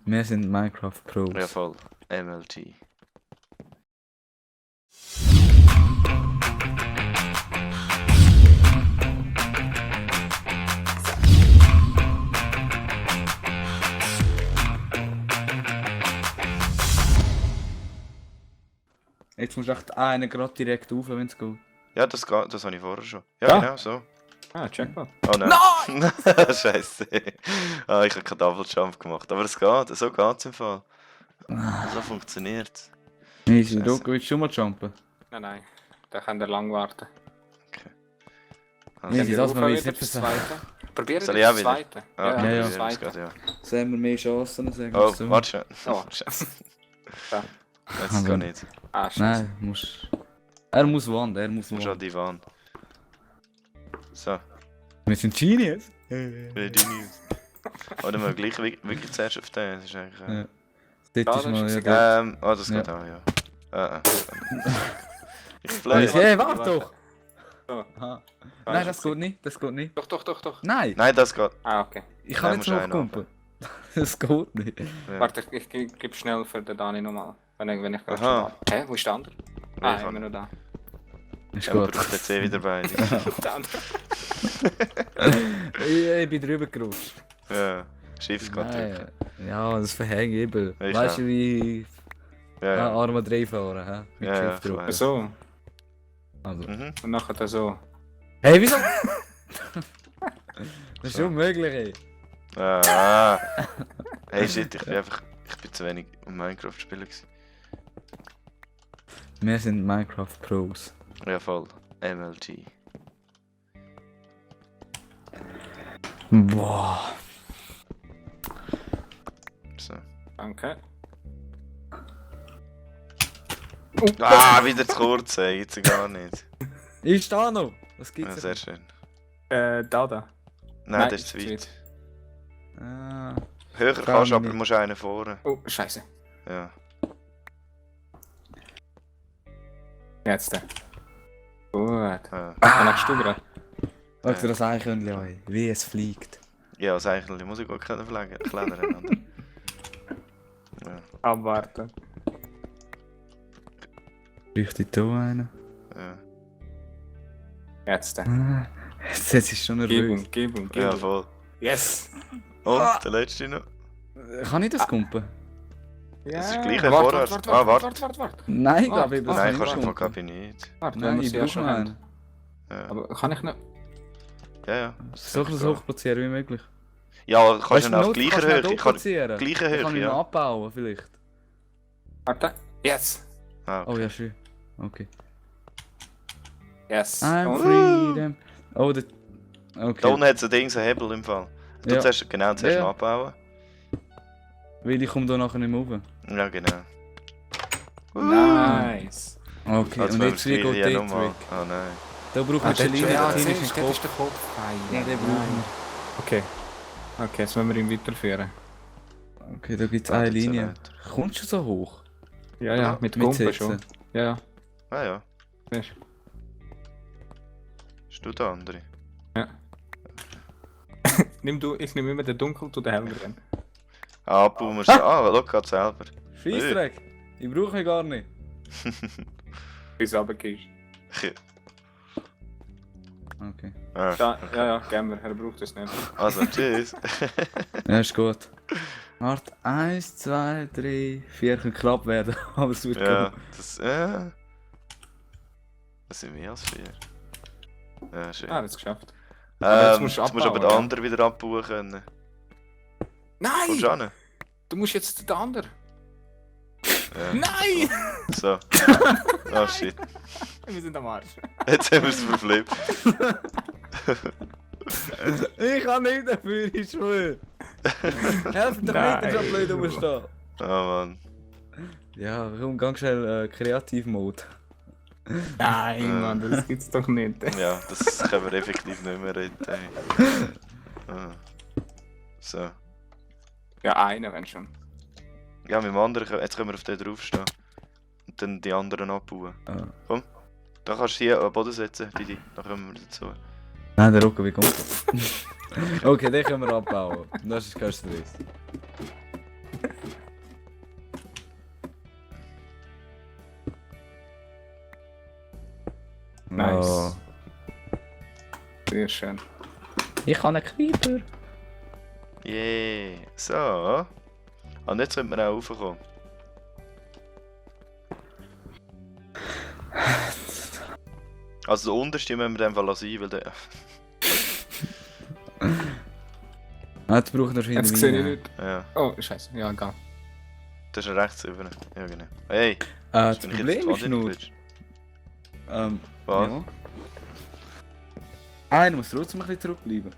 Wir sind Minecraft Pros. Ja, voll. MLG. Jetzt musst du echt einen gerade direkt auf, wenn es geht. Ja, das habe ich vorher schon. Ja, Ja. genau, so. Ah, Jackpot. Oh nein. Scheiße. Ah, ich habe keinen Double Jump gemacht. Aber es geht, so geht es im Fall. So funktioniert es. Easy, Scheiße. du willst schon mal jumpen? Nein. Da könnt ihr lang warten. Also, Easy, Könnt ihr das wir aufhören jetzt mit nicht dem versagen. zweiten? Probiert Soll ihr ich auch das wieder? zweite? Ah, Ja, ja. das zweite. ja. So haben wir mehr Chancen, sagen Oh, wir so. warte schon. Oh. Scheiße. Ja. Jetzt geht nicht. Ah, scheiße. Nein, musst... Er muss Wand, er muss Du musst an Wand. die Wand. So, Wir sind Genius. ready news. Oder wir gleich wirklich zuerst auf den. Das ist eigentlich. Ja. Ja, Das ist das mal... ist Ja, egal. da. Das geht auch, ja. Ich Hey, fliege. hey, warte doch! So. Aha. Ah, Nein, ist das okay. geht nicht, das geht nicht. Doch. Nein! Nein, das geht. Ah, okay. Ich kann Nein, nicht musst so einen hochkumpen. Das geht nicht. Ja. Warte, ich gebe schnell für den Dani nochmal. Wenn ich gerade Aha. schon warte. Hä, wo ist der andere? Ich Ah, kann- immer noch da. Ist Ja, man gut. braucht jetzt wieder beide. Der andere. Ich bin drüber gerutscht. Ja, Shift geht drücken. Nein. Ja, das verhängt übel. Ich Weißt auch. du, wie Ja. Arma 3 fahren, hä? Mit Ja, Shift ja, drücken. klar. So. Also. Mhm. Und nachher da so. Hey, wieso? Das ist So. unmöglich, ey. Ah. Hey shit, ich bin zu wenig um Minecraft spielen gewesen. Wir sind Minecraft Pros. Ja, voll. MLG. Boah. So. Danke. Ah, wieder zu kurz, ey. Jetzt gar nicht. Ich stehe noch. Was Ja, gibt's sehr denn? schön. Da. Nein, das ist zu weit. Ah. Höher Kann kannst du, ich aber nicht. du musst einen vorne. Oh, scheiße. Ja. Jetzt. Gut. Ja, Was machst du gerade? Schau dir das Eichhörnchen an, wie es fliegt. ja das eigentlich muss ich auch können klettern. Ja, Abwarten. Richtig da einen. ja. Jetzt. Ah. Jetzt ist schon nervös. Gib ihm. Ja, voll. Yes! Und der letzte noch. Kann ich das kumpen? Ja. Das ist das Gleiche Warte. vorwärts. Ah, warte. Warte. Nein, Warte, glaube ich. das warte. Nein, kann kannst ich du nicht von kumpen. Kabi nicht. Warte, Nein, ich sie brauche schon noch haben. einen. Ja, Aber kann ich nicht... ja. Soll ich das hoch platzieren wie möglich? Ja, kannst Weißt du du, auf Not gleicher kannst du Höhe. nicht platzieren. Gleiche Dann Höhe, kann ich ihn ja. abbauen, vielleicht. Warte. Yes! Ah, Oh ja, schön. Okay. Yes. I'm Und- freedom. Oh, der... Da Okay. unten hat es ein Ding, so einen Hebel im Fall. Du Ja. zuerst, genau, zuerst Ja. mal abbauen. Weil ich komme da nachher nicht mehr rauf. Ja, genau. Nice. Okay, Also und wenn jetzt wir wie das geht Gleiche der nochmal. Trick? Oh nein. Da braucht Ah, man der schon ja, einen das klinischen ist Kopf. der Kopf. Ja, den brauchen Okay. Okay, jetzt müssen wir ihn weiterführen. wir. Okay, da gibt es Ah, eine das ist Linie. nicht. Kommst du so hoch? Ja, Ja, mit Mit Gumpen Sitzen. schon. Ja. Ah ja. Siehst Bist du der andere? Ich nehme immer den Dunkel zu den Helleren. Ah, abbauen musst du. Ah, schau, geht selber. Scheissdreck! Ich brauche ihn gar nicht. Bis du runtergehst. Okay. Ah, Ja, gehen wir. Er braucht es nicht. also, tschüss. Ja, ist gut. Warte, 1, 2, 3, 4 kann knapp werden, aber es wird Ja, gut. das. Das sind mehr als 4. Ja, schön. Ah, das geschafft. Aber jetzt musst du aber abbauen, den ja. anderen wieder abbauen können. Kommst du Nein! an? Du musst jetzt den anderen. Ja. Nein! So. Oh shit. Wir sind am Arsch. Jetzt haben wir es verflippt. Ich kann nicht dafür, ich schwöre. Helft doch Nein. nicht, so blöd rumstehen. Oh Mann. Ja, komm, ganz schnell Kreativ-Mode. Nein, Mann, das gibt's doch nicht. Ja, das können wir effektiv nicht mehr reden. Ey. Ah. So. Ja, einer, wenn schon. Ja, mit dem anderen, jetzt können wir auf den draufstehen. Und dann die anderen abbauen. Ah. Komm. Da kannst du hier am Boden setzen, Didi. Dann kommen wir dazu. Nein, der Rücken, wie kommt das? Okay, den können wir abbauen. Das ist kein Stress. Sehr schön. Ich habe einen Creeper. Yeah. So. Und jetzt könnte man auch raufkommen. Also der unterste müssen wir in dem Fall sein, weil der... Jetzt braucht er wahrscheinlich Jetzt sehe ich Wein. nicht. Ja, Oh, scheiße. Ja, egal. das ist rechts über. Ja, genau. Hey! Das bin ich Problem jetzt ist wahnsinnig nur... glitsch. Ja. Was? Einer muss trotzdem ein bisschen zurückbleiben.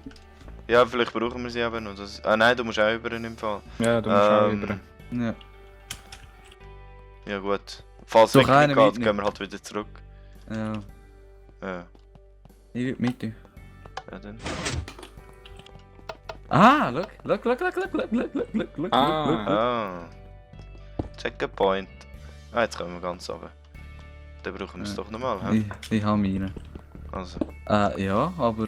Ja, vielleicht brauchen wir sie eben noch. Das... Ah nein, du musst auch über im Fall. Ja, du musst auch über. Ja. Ja gut. Falls es Doch wirklich nicht einer geht, mitnehmen. gehen wir halt wieder zurück. Ja. Ja, Ich will mit dir. ja dann. Ah, look. Ah. Ah. Checkpoint. Ah, jetzt kommen wir ganz runter. Dann brauchen wir es Ja. doch nochmal, hä? Ich habe meine. Also. Ja, aber...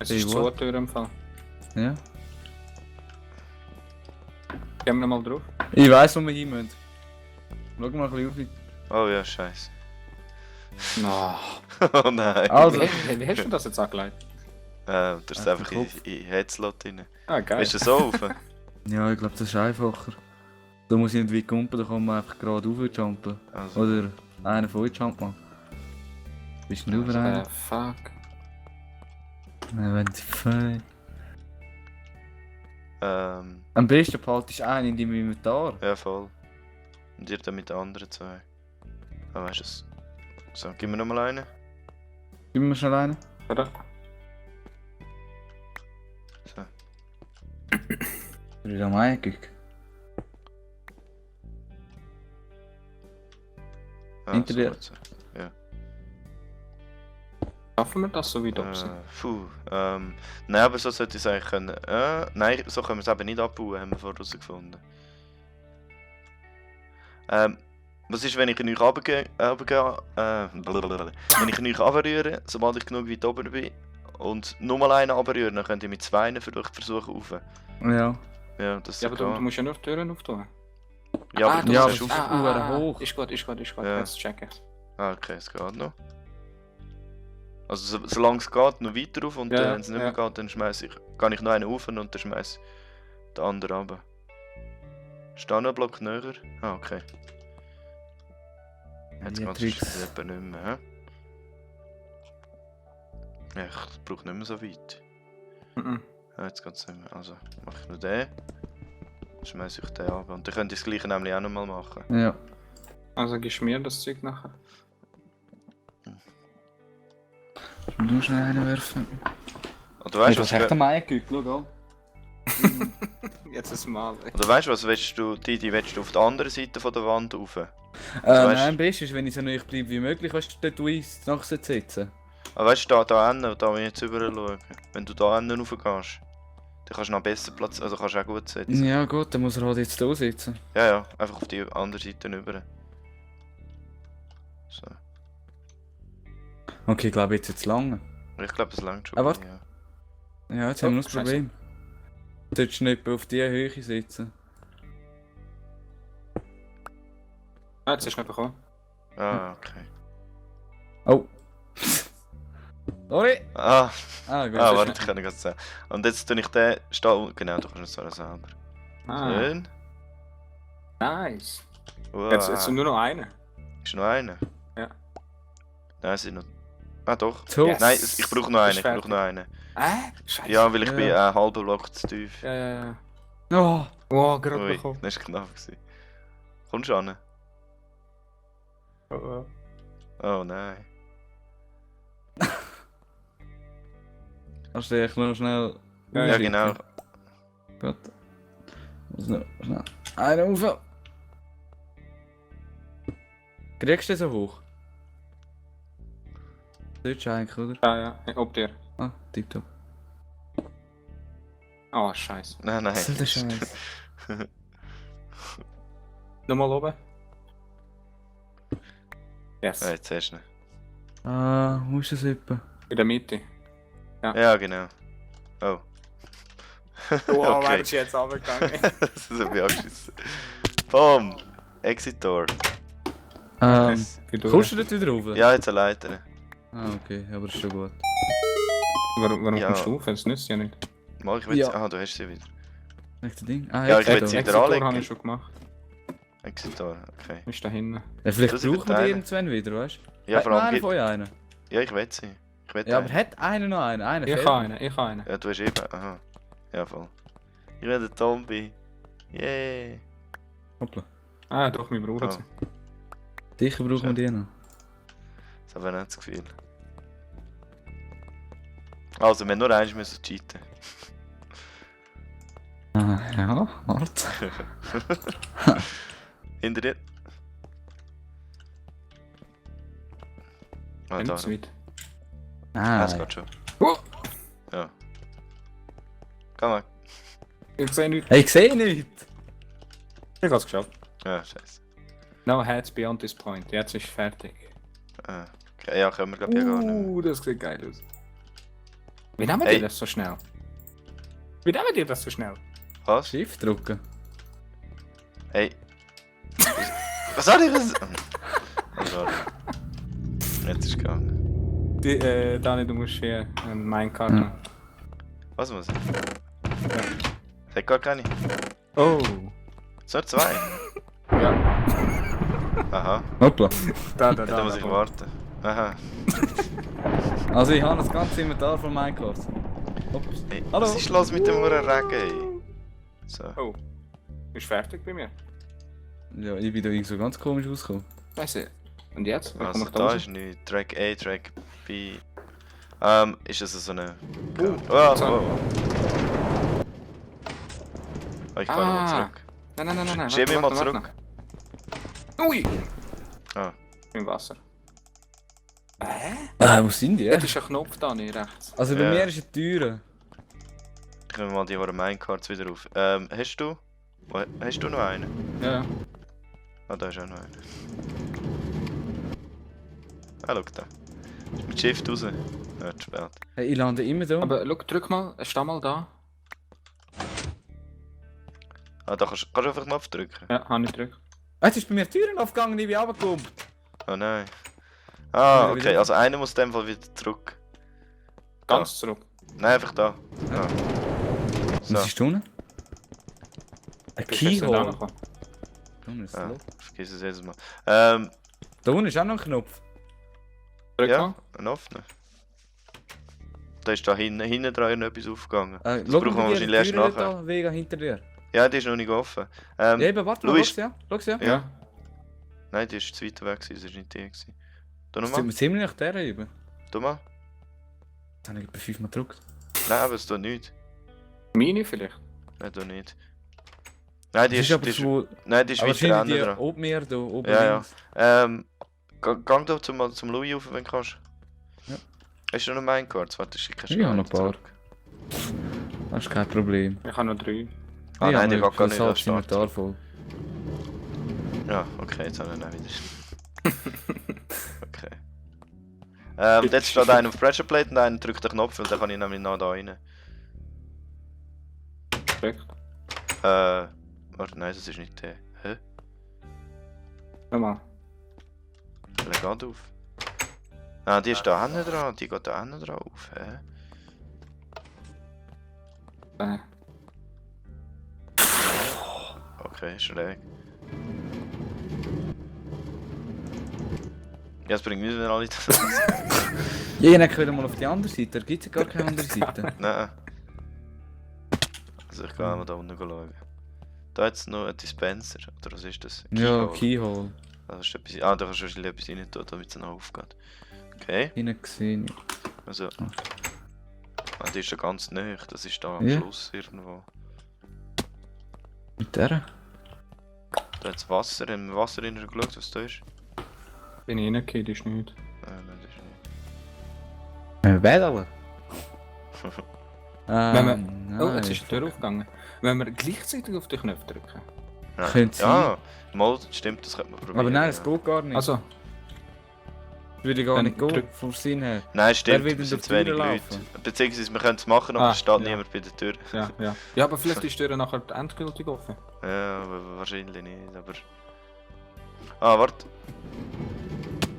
Es ist Hey, so what? eine Tür im Fall. Ja. Gehen wir mal drauf. Ich weiss, wo wir hin müssen. Schau mal ein bisschen Oh ja, scheiße. No. Oh nein. Also. Wie hast du das jetzt angelegt? Du hast es einfach in Kopf. Headslot rein. Ah, geil. Ist das so auf? auf. Ja, ich glaube, das ist einfacher. Da muss ich nicht weit kumpen, da kann man einfach gerade raufjumpen. Also. Oder einer von euch jump mal. Bist du über einen? Fuck. Nein, wenn die fein. Ähm, Am besten behaltest du einen in deinem Inventar. ja voll. Und ihr dann mit den anderen zwei. Ah, weißt du es? So, gib mir nochmal einen. Gib mir schnell einen. Oder? So. Ich am Eingeguckt. Ah, Hinter so dir. jetzt. Schaffen wir das so weit oben? Nein, aber so sollte ich es eigentlich können. Nein, so können wir es eben nicht abbauen, haben wir vorher herausgefunden. Was ist, wenn ich ihn euch wenn ich ihn euch runterrühre, sobald ich genug weit oben bin, und nur mal einen runterrühren, dann könnt ihr mit zwei versuchen rauf. Ja. Ja, das Ja, aber du geht. musst ja nur die Türen auftun. Ja, aber du ja, musst aber- auf. hoch. Ist gut. Ja. Jetzt check ich's. Ah, okay, es geht noch. Also solange es geht, noch weiter rauf und Ja, wenn es nicht mehr ja. geht, dann kann ich noch einen rauf und dann schmeiß ich den anderen runter. Ist da noch ein Block näher? Ah, okay. Jetzt Die geht Tricks. es etwa nicht mehr, hä? Ja, ich brauche nicht mehr so weit. Mhm. Ja, jetzt geht es nicht mehr. Also mache ich nur den. Schmeiß ich den runter. Und dann könnt ihr das gleiche nämlich auch nochmal machen. Ja. Also gibst du mir das Zeug nachher? Du musst schnell einen werfen. Oder weißt du, hast echt am Eingeguckt, schau an. Jetzt ein Mal. oder weißt du was, willst du auf der anderen Seite von der Wand rauf? weißt- Nein, am besten ist, wenn ich so nahe bleibe wie möglich, kannst du dort nachher sitzen. Aber weißt du, da hinten, da will ich jetzt rüber schauen. Wenn du da hinten raufgehst, dann kannst du noch besser Platz, also kannst du auch gut sitzen. Ja gut, dann muss er halt jetzt da sitzen. Ja, ja, einfach auf die andere Seite rüber. So. Okay, ich glaube jetzt jetzt lange. Ich glaube, es langt schon. Ah, warte. Ja. Ja, jetzt haben wir noch das Scheisse. Problem. Du solltest nicht auf dieser Höhe sitzen. Ah, jetzt hast du nicht bekommen. Ah, okay. Oh. Sorry! Ah, Gut. warte, ich kann nicht ganz sagen. Und jetzt tue ich den stehen. Genau, du kannst es zwar selber. Ah, Schön. nice. Wow. Jetzt nur noch eine. Ist noch einer? Ja. Nein, es sind noch. Ah, doch. So. Yes. Nein, ich brauche noch einen. Ist Ich brauche noch einen. Scheiße. Ja, weil ich Ja. bin einen halben Block zu tief. Ja. Oh. Oh, gerade Ui, bekommen. das war knapp. Kommst du an? Oh. Oh nein. Kannst du dich noch schnell... Ja, Ja, ja, genau. Gut. Muss noch schnell... Einen rauf. Kriegst du den so hoch? Solltest du eigentlich, oder? Ja. Ob dir. Ah, tipptopp. Oh, scheiße. Nein, nein. Was ist das Scheiß? Nochmal oben. Yes. Ja, jetzt hast du ihn. Ah, wo ist das etwa? In der Mitte. Ja, genau. Oh. Wow, Okay. wärst du jetzt runtergegangen? Das ist ein bisschen Boom! Exit Door. Yes. Kommst du dort wieder rauf? Ja, jetzt eine Leiter. Ah, okay, aber ist schon gut. Warum Ja. kommst du auf? Das nützt ja nicht. Mal, ich will Ja. Ah, du hast sie wieder. Welches Ding? Ah, Ja, ich will Exit sie Door. wieder Exit-Door anlegen. habe ich schon gemacht. Exitor, okay. Ist da hinten. Ja, vielleicht Du sie brauchen wir die verteilen. irgendwann wieder, weißt du? Ja, Hat vor noch allem einer gibt... von euch einen? Ja, ich will sie. Ich will Ja, aber einen. hat einer noch einen? Einer Ich fehlt habe noch. einen, ich habe einen. Ja, du hast eben... Aha. Ja, voll. Ich will den Tombi. Yay. Hoppla. Ah, doch, wir brauchen Ah. sie. Sicher brauchen wir die noch. Das habe ich nicht das Gefühl. Also, wir haben nur eins müssen cheaten. Ah, ja, warte. Hinter dir. Ah, Nimm da. es mit. Ah, Ah, es geht schon. Oh, Ja. Komm mal. ich sehe nichts. hey, ich sehe nichts! Ich habe es geschafft. Ja, scheiße. No heads beyond this point. Jetzt ist fertig. Ah, okay, ja, können wir glaube ich gar nicht mehr. Das sieht geil aus. Wie nehmen Hey. die das so schnell? Wie nehmen die das so schnell? Was? Shift drücken. Hey. Was soll ich das? Also, jetzt ist gegangen. Dani, du musst hier einen Minecart Ja. machen. Was muss ich? Es hat gar keine. Oh. So, zwei. Ja. Aha. Hoppla. Da, Da muss ich warten. Aha. Also ich habe das ganze Inventar von Minecraft. Ups. Hey, Hallo. was ist los mit dem Regen, ey? So. Oh. Ist fertig bei mir? Ja, ich bin da irgendwie so ganz komisch rausgekommen. Scheiße. Und jetzt? Wie komme Also ich da da raus? ist nichts. Track A, Track B. Ist das so eine... Oh, Oh, ich kann nochmal zurück. Nein. Schieb mich mal zurück. noch. Ui! Ah. Im Wasser. Hä? Wo sind die? Dort ist ein Knopf da, nicht rechts. Also bei Ja. mir ist eine Türe. Ich nehme mal die Minecarts wieder auf. Hast du? Hast du noch einen? Ja. Ah, da ist auch noch einer. Ah, schau da. Ist mit Shift raus. Ja, zu spät. Hey, ich lande immer da. Aber schau, drück mal, steh mal da. Ah, da kannst du auf den Knopf drücken. Ja, habe ich gedrückt. Jetzt ist bei mir die Türen aufgegangen, ich bin runtergekommen. Oh nein. Ah, Ja, okay, wieder. also einer muss in dem Fall wieder zurück. Ganz zurück. Nein, einfach da. Ja. Ah. So. Was ist da unten? Ein Bist du jetzt da Keyhole. gekommen? Da unten ist das Ja, Loch. vergiss es jedes Mal. Da unten ist auch noch ein Knopf. Drück Ja, mal. ein offener. Da ist da hinten dran etwas aufgegangen. Das Schau brauchen wir mal, wahrscheinlich erst nachher. da, Vega hinter dir. Ja, die ist noch nicht offen. Ja, eben, warte mal, Luis. schau ja. Schau ja. Ja. Nein, die ist zu weit weg, das war nicht die. Gewesen. Tu Das nochmal, tut mir ziemlich nach der eben. tu mal. Jetzt habe ich etwa 5 Mal gedrückt. Nein, aber es tut nicht. Meine vielleicht. Nein, tu nicht. Nein, die Das ist, aber die ist, so... nein, die ist Aber weiter wahrscheinlich hinten die dran. oben mehr da, oben Ja, ja. links. Gang da zum Louis auf, wenn du kannst. Ja. Hast du noch Minecarts? Warte, ich schicke Ich habe noch ein paar. zurück. Das ist kein Problem. Ich habe noch 3. Ah, Ich nein, habe die noch geht gar nicht das als Start. Inventar voll. Ja, okay, jetzt habe ich ihn auch wieder. Okay. Jetzt steht einer auf Pressure Plate und einer drückt den Knopf, weil dann kann ich nämlich noch da rein. Direkt. Warte, nein, das ist nicht der. Hä? Nochmal. Der geht auf. Ah, die ist da hinten dran, die geht da hinten dran auf. Hä? Okay, schräg. Ja, es bringt nicht, wenn alle das Ja, ich will mal auf die andere Seite, da gibt es ja gar keine andere Seite. Nein. Also ich gehe mal da unten schauen. Da hat es noch einen Dispenser, oder was ist das? Ja, Keyhole. Keyhole. Da ist etwas, da kannst du wahrscheinlich etwas rein tun, damit es noch aufgeht. Okay, Hinten gesehen. also... Ah, die ist ja ganz nah, das ist da am Ja. Schluss irgendwo. Mit der? Da hat Wasser, im Wasser rein geschaut, was da ist. Bin ich reingekommen, das ist nicht. Nein, das ist nicht. Wählen. Wenn wir- Oh, nein. jetzt ist die Tür aufgegangen. Wenn wir gleichzeitig auf den Knopf drücken. Ja, Könnte ja, mal, stimmt, das könnte man probieren. Aber nein, es ja. geht gar nicht. Also, Das würde gar Dann nicht gehen, drück- vom Sinn her. Nein, stimmt, will wir denn sind durch zu wenig die Tür Leute. laufen? Beziehungsweise wir können es machen, aber Ah, es steht ja. niemand bei der Tür. ja, ja. Ja, aber vielleicht ist die Tür nachher endgültig offen. Ja, aber wahrscheinlich nicht, aber... Ah, warte.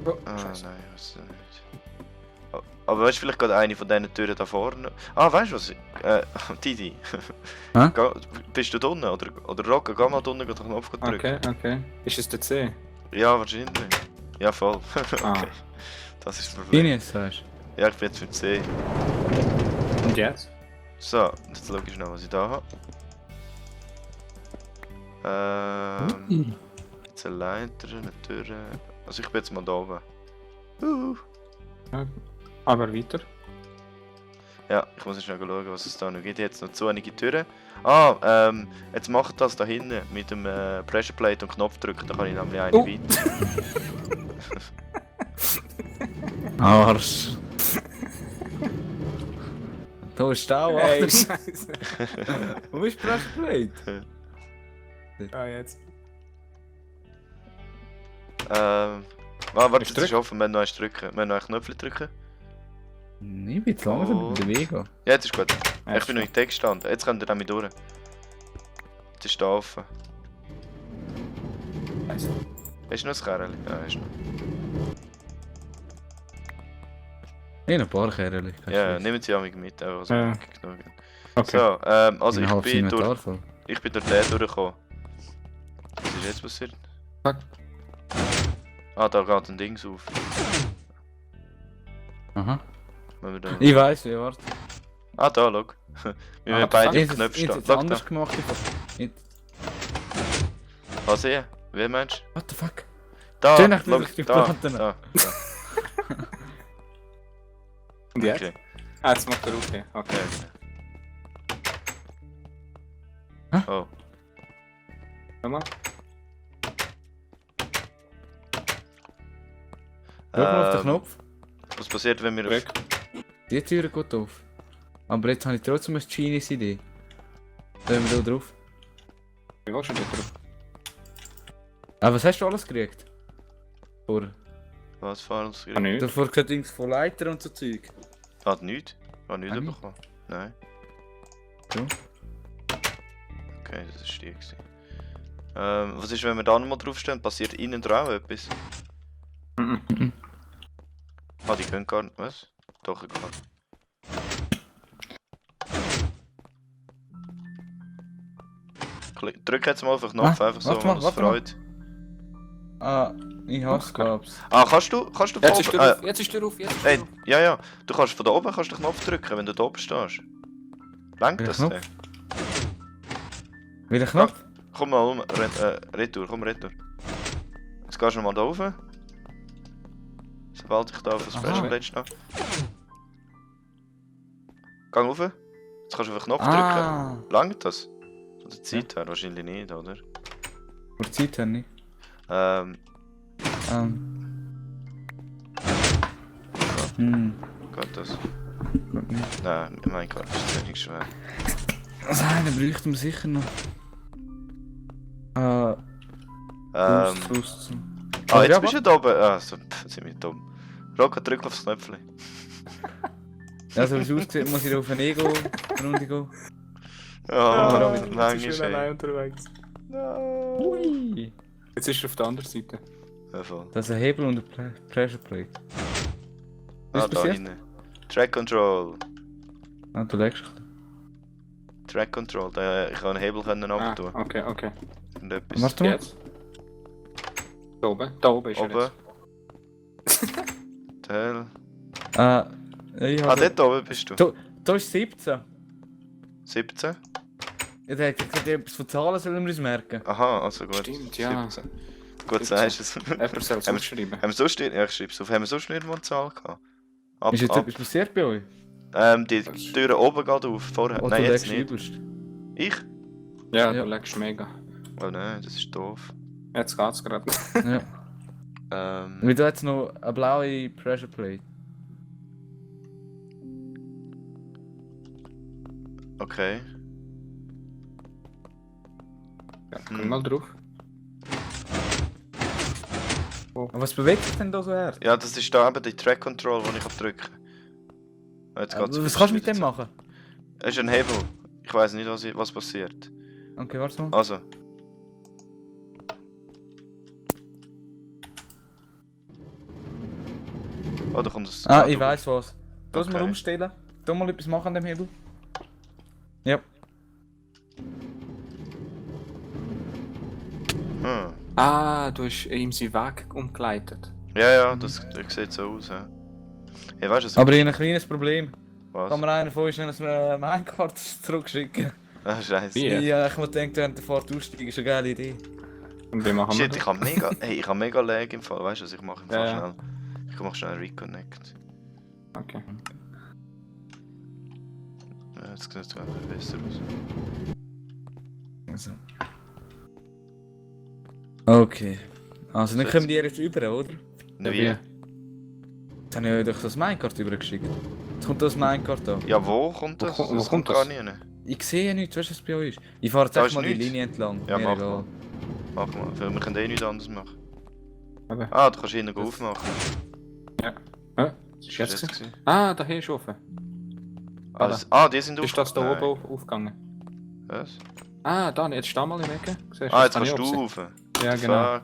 Oh, Ah, Scheiße. nein, was ist das nicht? Aber weißt du, vielleicht gerade eine von diesen Türen da vorne. Ah, weißt du was? Didi. Hä? Bist du da unten? Oder Rocker, geh mal da unten den Knopf drücken. Okay. Ist es der C? Ja, wahrscheinlich. Ja, voll. Ah. Okay. Das ist das Problem. Ines, sagst Ja, ich bin jetzt für C. Und jetzt? So, jetzt schau ich noch, was ich da habe. du? Jetzt eine Leiter, eine Tür. Also ich bin jetzt mal da oben. Aber weiter. Ja, ich muss jetzt schnell schauen, was es da noch gibt. Jetzt noch zu einige Türen. Ah, jetzt macht das da hinten mit dem Pressure Plate und Knopf drücken, da kann ich nämlich eine weiter. Arsch. Da ist Stau, Ey, Achtung. Scheiße. Wo ist Pressure Ah, jetzt. Warte, Ist das ist offen, wir müssen noch eins drücken. Wir müssen noch einen Knöpfchen drücken. Ich bin zu langsam mit der Bewegung. Ja, jetzt ist gut. Ja, Ich bin noch in Text gestanden. Jetzt könnt ihr damit durch. Jetzt ist da offen. Scheiße. Hast du noch ein Kerl? Ja, hast du noch. Ich habe ein paar Kerle. Ja, nehmen sie auch mit, auch so Ja. genug. Okay. So, also ich bin durch den durchgekommen. Was ist jetzt passiert? Fuck. Ah, da geht ein Dings auf. Aha. Wenn wir da... Ich weiß, wie, warte. Ah, da, schau. Wir Ah, haben beide Ich im Knopf habe stehen. es Schau da. anders gemacht. Was sehen? Wie meinst What the fuck? du? Da, Stell nach schau, durch die da, Platten. da. Und jetzt? Okay. Ah, jetzt macht er okay. Okay. Hä? Oh. Schau mal. Schau mal auf den Ähm, Knopf. Was passiert, wenn wir... Drück. Die Tür geht auf. Aber jetzt habe ich trotzdem eine Genius-Idee. Schauen wir da drauf. Wie willst du denn drauf? Ah, was hast du alles gekriegt? Vor. Was fahren uns Ah, nicht. Davor gesagt Dings von Leiter und so Zeug. Hat nichts? Hat nichts Ah, nicht? bekommen? Nein. So. Okay, das ist die gewesen. Was ist, wenn wir da nochmal draufstehen? Passiert innen dran auch etwas? Mhm. Ah, die können gar nicht. Was? Doch, egal. Drück jetzt mal auf den Knopf, Ah, einfach so, warte wenn mal, es warte mal. freut. Ah, ich hab's, glaub's. Ah, kannst du von Jetzt ist oben? der auf, jetzt ist der auf, jetzt ist der Ey, auf. ja, du kannst von da oben kannst den Knopf drücken, wenn du da oben stehst. Lenkt Welcher das Knopf? denn? Wieder Knopf? Komm mal um, retour, komm retour. Jetzt gehst du mal da rauf. Sobald ich da auf das Aha. Festplate stehe. Geh rauf. Jetzt kannst du auf den Knopf drücken. Ah, Langt das? Von der Zeit her wahrscheinlich nicht, oder? vor der Zeit her nicht. Ähm, geht das? Gut nicht. Nein, mein Gott, das ist ziemlich schwer. Also einen bräuchten wir sicher noch. Ah, Fuß. Ah, jetzt Ja, bist du da oben. Ah, so, ziemlich dumm. Rocker, drück aufs Knöpfchen. Also wie es aussieht, muss ich auf eine Ego-Runde gehen. Ja, jetzt lange ist er ist allein unterwegs. Ui. Jetzt ist er auf der anderen Seite. Ja, voll. Das ist ein Hebel und eine Pressure Plate. Was Ah, ist da passiert? hinten. Track Control. Ah, du legst. Track Control. Ich kann einen Hebel können Ah, abtun. okay. Und etwas. Warte mal. Jetzt. Da oben ist er Oben. jetzt. Der Hell. Ah, ich Ah, habe... dort oben bist du. Da ist 17. 17? Ja, der hat gesagt, etwas von Zahlen sollen wir uns merken. Aha, also gut. Stimmt, ja. 17. Gut, 17. sagst du es. Jemand soll es Haben wir- aufschreiben. Haben wir sonst nicht... Ja, ich schreib's auf. Haben wir sonst nicht mal eine Zahl gehabt? Ist jetzt etwas passiert bei euch? Die Türen oben geht auf. Vorher. Was Nein, du jetzt legst nicht. übelst? Ich? Ja, Ja. du legst mega. Oh nein, das ist doof. Jetzt geht's gerade. Ja. Weil da jetzt noch eine blaue Pressure Plate. Okay. Ja, komm mal drauf. Aber was bewegt sich denn da so her? Ja, das ist da eben die Track Control, die ich drücken kann. Jetzt geht's Was kannst du mit dem machen? Es ist ein Hebel. Ich weiß nicht, was passiert. Okay, warte mal. Also. Oh, da kommt das. Ah, ich weiß was. Du musst mal Okay. umstellen. Du mal etwas machen an dem Hebel. Ja. Hm. Ah, du hast ihm seinen Weg umgeleitet. Ja, das sieht so aus, ja. Hey, weißt du, Aber ich habe ein kleines Problem. was? Kann mir einer von euch schnell ein Minecart zurückschicken? Ah, scheiße. Wie? Ja, ich mir gedacht, während der Fahrt aussteigen ist eine geile Idee. Und wie machen wir Shit, das? ich habe mega Lag im Fall. Weißt du, was ich mache im Fall Ja, ja. schnell? Ich mache schnell Reconnect. Okay. Ja, jetzt sieht es einfach besser aus. Also. Okay. Also, dann kommen die jetzt über, oder? Ja, wie? wie? Jetzt habe ich euch doch das Minecart übergeschickt. Jetzt kommt das Minecart da. Ja, wo kommt das? Wo Das kommt gar das? nicht hin. Ich sehe ja nichts, weißt du, was bei euch ist? Ich fahre jetzt Da echt ist mal die nichts. Linie entlang. Ja, Mir mach egal. mal. Mach mal, weil wir können eh nichts anderes machen. Okay. Ah, du kannst ihn aufmachen. Hä? Was ist jetzt? Das gewesen? gewesen? Ah, da hier ist offen. Die sind Ist das da Nein. oben aufgegangen? Was? Ah, dann, jetzt steh mal in der Ecke. Siehst Ah, jetzt kann ich kannst du absehen. rauf. Ja, genau. Fuck.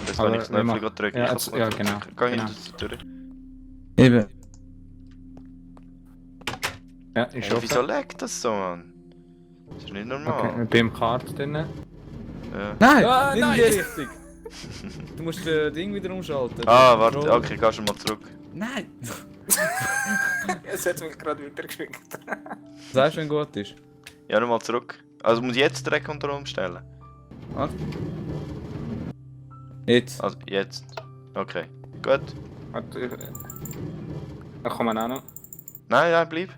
Jetzt Aber kann ich das wir Knöpfchen machen- gerade drücken. ja, Ich jetzt- kann ja, nicht genau, drücken. Geh genau. hinter durch. Eben. Ja, ist Hey, offen. wieso laggt das so, Mann? Das ist nicht normal. Okay, beim Kart drin. Ja. Nein! Ah, nicht nein. in die Richtung! Du musst das Ding wieder umschalten. Ah, warte, okay, geh schon mal zurück. Nein! Es hat mich gerade wieder geschickt. Sagst du, wenn gut ist? Ja, nochmal zurück. Also muss ich jetzt direkt unter umstellen. Warte. Jetzt. Also jetzt. Okay. Gut. Warte, da kommen wir auch noch. Nein, bleib.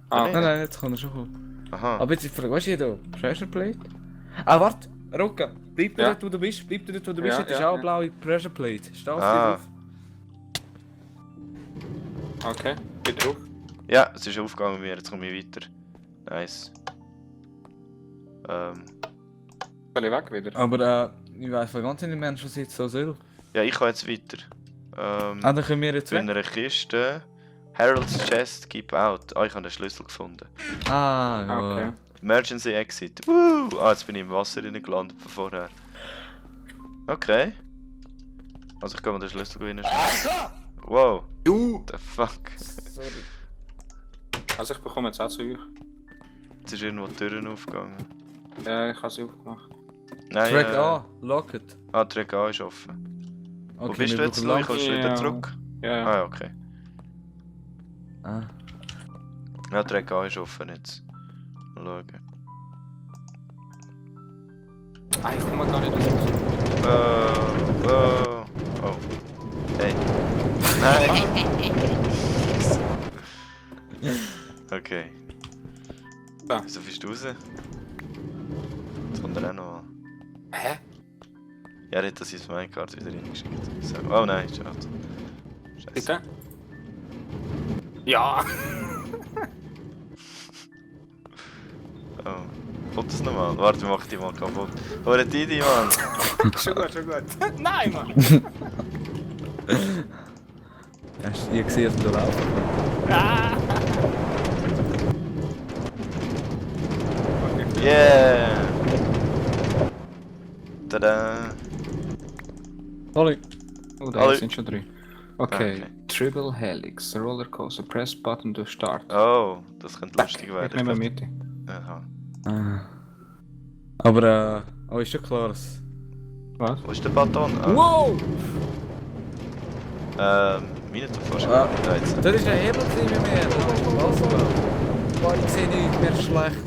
Ah, Nein. Nein, jetzt kann er schon kommen. Aha. Aber jetzt, was ist hier da? Pressure Plate? Ah, warte! Rucka, bleib Ja. dort, wo du bist. Bleib dort, wo du bist. Ja, Jetzt ist ja, auch ja. blaue Pressure Plate. Steh auf Ah. die drauf. Okay, bin drauf. Ja, es ist aufgegangen bei mir, jetzt komme ich weiter. Nice. Soll ich weg wieder? Aber ich weiß von ganz nicht mehr, was jetzt so soll. Ja, ich kann jetzt weiter. Ah, dann können wir jetzt Zu weg. einer Kiste. Harold's Chest, keep out. Ah, ich habe den Schlüssel gefunden. Ah, ja. Okay. Emergency Exit. Woo! Ah, jetzt bin ich im Wasser gelandet von vorher. Okay. Also ich kann mal den Schlüssel rein. Wow. Du! The fuck. Sorry. Also ich bekomme jetzt auch zu euch. Jetzt ist irgendwo die Türen aufgegangen. Ja, ich habe sie aufgemacht. Nein, Track A, locket. Ah, Track A ist offen. Wo Okay, bist du wir jetzt brauchen noch? Lampe. Kommst du Ja. wieder zurück? Ja, ja. Ah ja, okay. Ah. Ja, Track A ist offen jetzt. Mal schauen. Ah, ich komme gar nicht raus. Oh. Hey. Nein. Okay. Da. Wieso bist du raus? Jetzt kommt er auch noch an. Hä? Ja, er hat das ins Minecart wieder reingeschickt. So. Oh nein, schade. Scheiße. Bitte? Ja! Oh. Kommt das nochmal? Warte, mach die mal kaputt. Hör die, Mann! Schon gut, schon gut. Nein, Mann! Hast du gesehen, dass du laufen Ah! Okay. Yeah! Tada! Hallo. Oh, da Hallo. sind schon drei. Okay. Okay. Triple Helix, Rollercoaster, Press Button to Start. Oh, das könnte lustig Ich werden. nehme mit. Aha. Ah. Aber, oh, ist schon klar, dass... Was? Wo ist der Button? Ah. Wow! Meine tut fast Ah. gar nicht. Das ist ein Hebel gewesen bei mir. Was? Boah, ich sehe nichts mehr schlecht.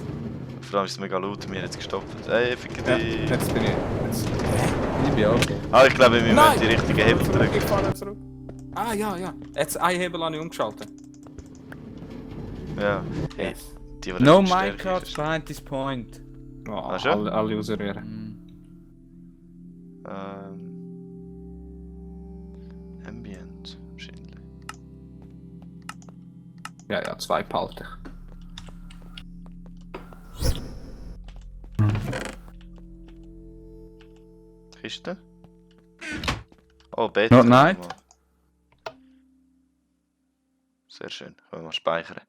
Vor allem ist es mega laut, mir jetzt gestoppt. Ey, fick Ja, dich! jetzt bin ich. Jetzt. Ich bin auch. Ah, ich glaube, wir Nein! müssen die richtigen Hebel drücken. Ich fahre zurück. Ah, ja, ja. Jetzt ein Hebel habe ich umgeschaltet. Ja. Hey, die No richtig stärker Minecart ist. behind this point. Oh, Ah, schon? alle ausrühren. Ambient, wahrscheinlich. Ja, ja, zwei behalte ich. Kiste? Oh, Beta. Not night. Sehr schön, können wir mal speichern.